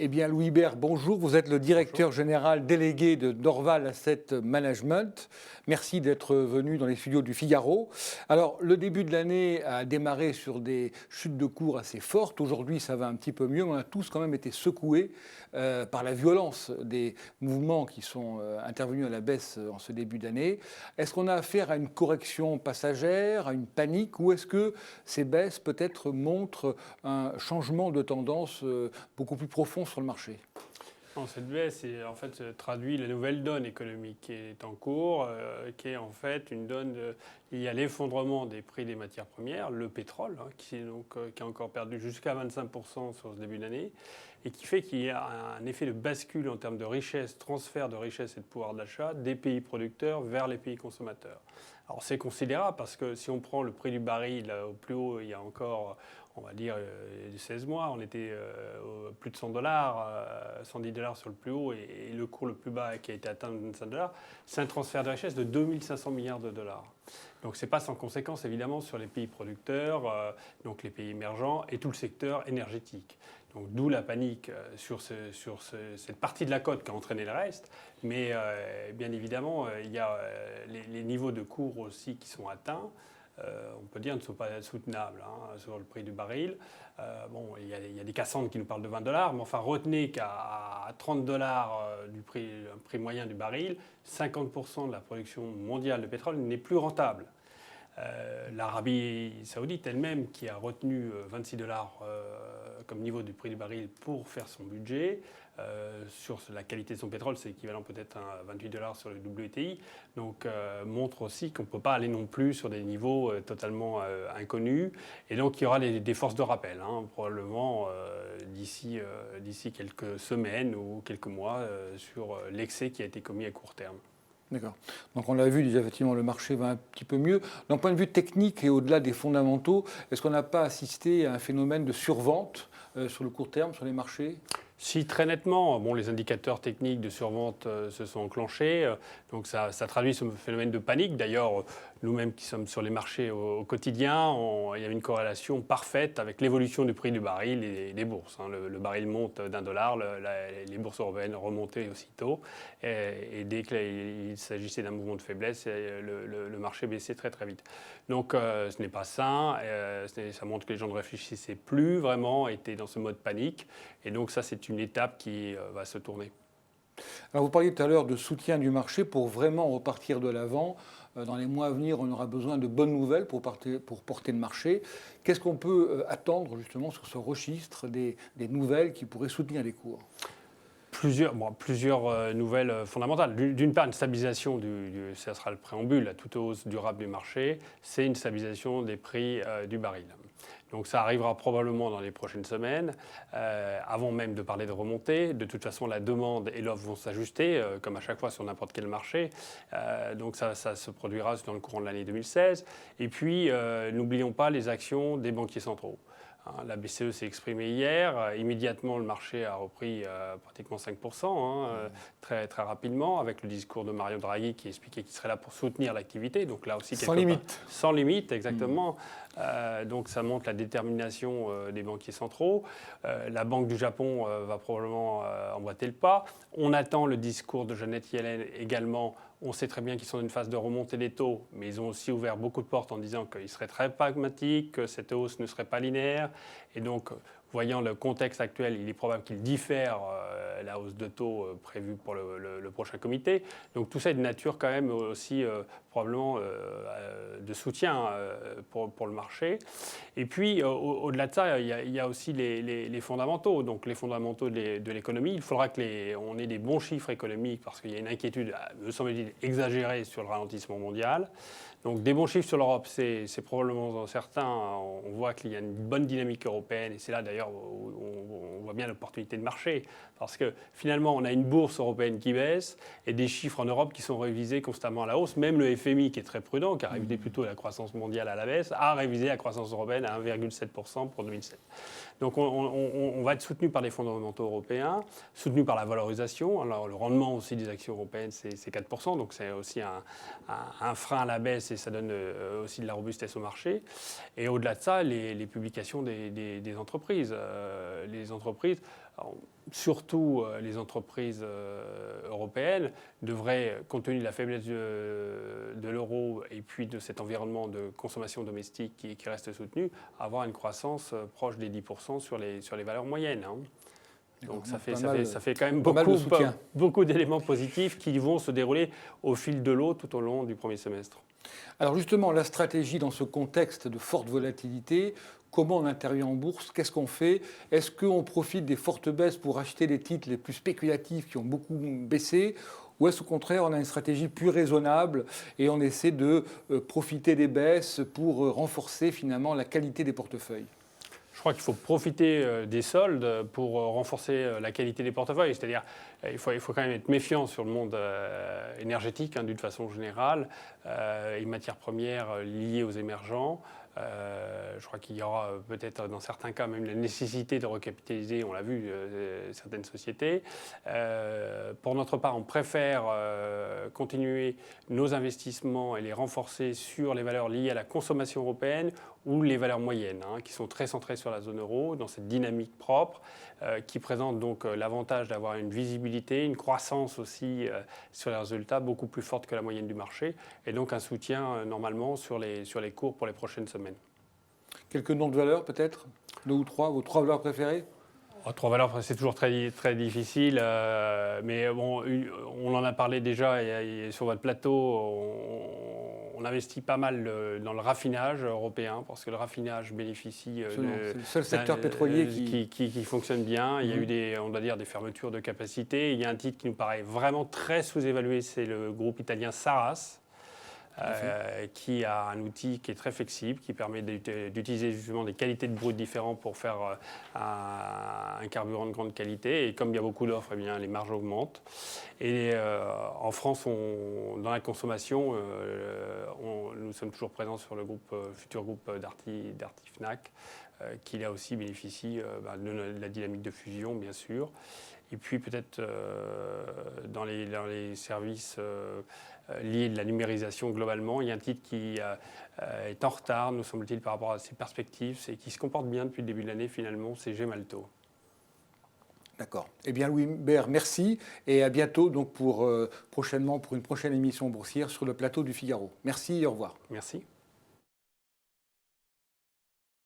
Eh bien, Louis Hibert, bonjour. Vous êtes le directeur général délégué de Dorval Asset Management. Merci d'être venu dans les studios du Figaro. Alors, le début de l'année a démarré sur des chutes de cours assez fortes. Aujourd'hui, ça va un petit peu mieux. On a tous quand même été secoués par la violence des mouvements qui sont intervenus à la baisse en ce début d'année. Est-ce qu'on a affaire à une correction passagère, à une panique, ou est-ce que ces baisses peut-être montrent un changement de tendance beaucoup plus profond sur le marché? Non, cette baisse traduit la nouvelle donne économique qui est en cours, qui est en fait une donne liée à l'effondrement des prix des matières premières, le pétrole, qui a encore perdu jusqu'à 25% sur ce début d'année, et qui fait qu'il y a un effet de bascule en termes de richesse, transfert de richesse et de pouvoir d'achat des pays producteurs vers les pays consommateurs. Alors c'est considérable parce que si on prend le prix du baril au plus haut, il y a encore, on va dire, 16 mois, on était plus de $100, 110 dollars sur le plus haut et le cours le plus bas qui a été atteint de 25 dollars, c'est un transfert de richesse de 2500 milliards de dollars. Donc ce n'est pas sans conséquence évidemment sur les pays producteurs, donc les pays émergents et tout le secteur énergétique. Donc d'où la panique sur cette partie de la cote qui a entraîné le reste. Mais bien évidemment, il y a les niveaux de cours aussi qui sont atteints. On peut dire ne sont pas soutenables sur le prix du baril. Il y a des Cassandres qui nous parlent de 20 dollars, mais enfin retenez qu'à 30 dollars du prix moyen du baril, 50% de la production mondiale de pétrole n'est plus rentable. L'Arabie saoudite elle-même, qui a retenu 26 dollars comme niveau du prix du baril pour faire son budget, sur la qualité de son pétrole, c'est équivalent peut-être à 28 dollars sur le WTI, donc montre aussi qu'on ne peut pas aller non plus sur des niveaux totalement inconnus. Et donc il y aura des forces de rappel, probablement d'ici quelques semaines ou quelques mois, sur l'excès qui a été commis à court terme. D'accord. Donc on l'a vu, déjà, effectivement, le marché va un petit peu mieux. D'un point de vue technique et au-delà des fondamentaux, est-ce qu'on n'a pas assisté à un phénomène de survente sur le court terme, sur les marchés ? Si, très nettement. Les indicateurs techniques de survente se sont enclenchés, donc ça traduit ce phénomène de panique. D'ailleurs, nous-mêmes qui sommes sur les marchés au quotidien, il y a une corrélation parfaite avec l'évolution du prix du baril et des bourses. Le baril monte d'1 dollar, les bourses européennes remontaient aussitôt, et dès qu'il s'agissait d'un mouvement de faiblesse, le marché baissait très très vite. Donc ce n'est pas sain, ça montre que les gens ne réfléchissaient plus vraiment, étaient dans ce mode panique, et donc ça c'est une étape qui va se tourner. Alors vous parliez tout à l'heure de soutien du marché pour vraiment repartir de l'avant. Dans les mois à venir, on aura besoin de bonnes nouvelles pour porter le marché. Qu'est-ce qu'on peut attendre justement sur ce registre des nouvelles qui pourraient soutenir les cours ? Plusieurs nouvelles fondamentales. D'une part, une stabilisation, ça sera le préambule à toute hausse durable du marché, c'est une stabilisation des prix du baril. Donc ça arrivera probablement dans les prochaines semaines, avant même de parler de remontée. De toute façon, la demande et l'offre vont s'ajuster, comme à chaque fois sur n'importe quel marché. Donc ça se produira dans le courant de l'année 2016. Et puis, n'oublions pas les actions des banquiers centraux. La BCE s'est exprimée hier. Immédiatement, le marché a repris pratiquement 5%, très, très rapidement, avec le discours de Mario Draghi qui expliquait qu'il serait là pour soutenir l'activité. Donc là aussi, sans limite. Sans limite, exactement. Donc ça montre la détermination des banquiers centraux. La Banque du Japon va probablement emboîter le pas. On attend le discours de Janet Yellen également. On sait très bien qu'ils sont dans une phase de remontée des taux, mais ils ont aussi ouvert beaucoup de portes en disant qu'ils seraient très pragmatiques, que cette hausse ne serait pas linéaire. Et donc, voyant le contexte actuel, il est probable qu'ils diffèrent la hausse de taux prévue pour le prochain comité. Donc tout ça est de nature quand même aussi probablement de soutien pour le marché. Et puis au-delà de ça, il y a aussi les fondamentaux. Donc les fondamentaux de l'économie. Il faudra qu'on ait des bons chiffres économiques parce qu'il y a une inquiétude, me semble-t-il, exagérée sur le ralentissement mondial. Donc des bons chiffres sur l'Europe, c'est probablement certain. On voit qu'il y a une bonne dynamique européenne et c'est là d'ailleurs où on voit bien l'opportunité de marché. Parce que finalement, on a une bourse européenne qui baisse et des chiffres en Europe qui sont révisés constamment à la hausse. Même le FMI, qui est très prudent, qui a révisé plutôt la croissance mondiale à la baisse, a révisé la croissance européenne à 1,7% pour 2007. Donc on va être soutenu par les fondamentaux européens, soutenu par la valorisation. Alors le rendement aussi des actions européennes, c'est 4%, donc c'est aussi un frein à la baisse et ça donne aussi de la robustesse au marché. Et au-delà de ça, les publications des entreprises. Les entreprises, surtout les entreprises européennes devraient, compte tenu de la faiblesse de l'euro et puis de cet environnement de consommation domestique qui reste soutenu, avoir une croissance proche des 10% sur les valeurs moyennes. Hein. Donc ça fait quand même beaucoup d'éléments positifs qui vont se dérouler au fil de l'eau tout au long du premier semestre. Alors justement, la stratégie dans ce contexte de forte volatilité, comment on intervient en bourse? Qu'est-ce qu'on fait? Est-ce qu'on profite des fortes baisses pour acheter les titres les plus spéculatifs qui ont beaucoup baissé? Ou est-ce au contraire, on a une stratégie plus raisonnable et on essaie de profiter des baisses pour renforcer finalement la qualité des portefeuilles? Je crois qu'il faut profiter des soldes pour renforcer la qualité des portefeuilles. C'est-à-dire il faut quand même être méfiant sur le monde énergétique d'une façon générale, et matières premières liées aux émergents. Je crois qu'il y aura peut-être dans certains cas même la nécessité de recapitaliser, on l'a vu, certaines sociétés. Pour notre part, on préfère continuer nos investissements et les renforcer sur les valeurs liées à la consommation européenne ou les valeurs moyennes, qui sont très centrées sur la zone euro, dans cette dynamique propre, qui présente donc l'avantage d'avoir une visibilité, une croissance aussi sur les résultats beaucoup plus forte que la moyenne du marché, et donc un soutien normalement sur les cours pour les prochaines semaines. Quelques noms de valeurs peut-être? 2 ou 3, vos 3 valeurs préférées? 3 valeurs, c'est toujours très, très difficile, mais bon, on en a parlé déjà et sur votre plateau. On investit pas mal dans le raffinage européen parce que le raffinage bénéficie c'est le seul secteur pétrolier qui fonctionne bien. Il y a eu on doit dire, des fermetures de capacité. Il y a un titre qui nous paraît vraiment très sous-évalué, c'est le groupe italien Saras. Qui a un outil qui est très flexible, qui permet d'utiliser justement des qualités de brut différentes pour faire un carburant de grande qualité. Et comme il y a beaucoup d'offres, eh bien, les marges augmentent. Et en France, dans la consommation, nous sommes toujours présents sur le futur groupe Darty Fnac, qui là aussi bénéficie de la dynamique de fusion, bien sûr. Et puis peut-être dans les services liés de la numérisation globalement, il y a un titre qui est en retard, nous semble-t-il, par rapport à ses perspectives, et qui se comporte bien depuis le début de l'année finalement, c'est Gemalto. D'accord. Eh bien, Louis Imbert, merci et à bientôt donc prochainement pour une prochaine émission boursière sur le plateau du Figaro. Merci et au revoir. Merci.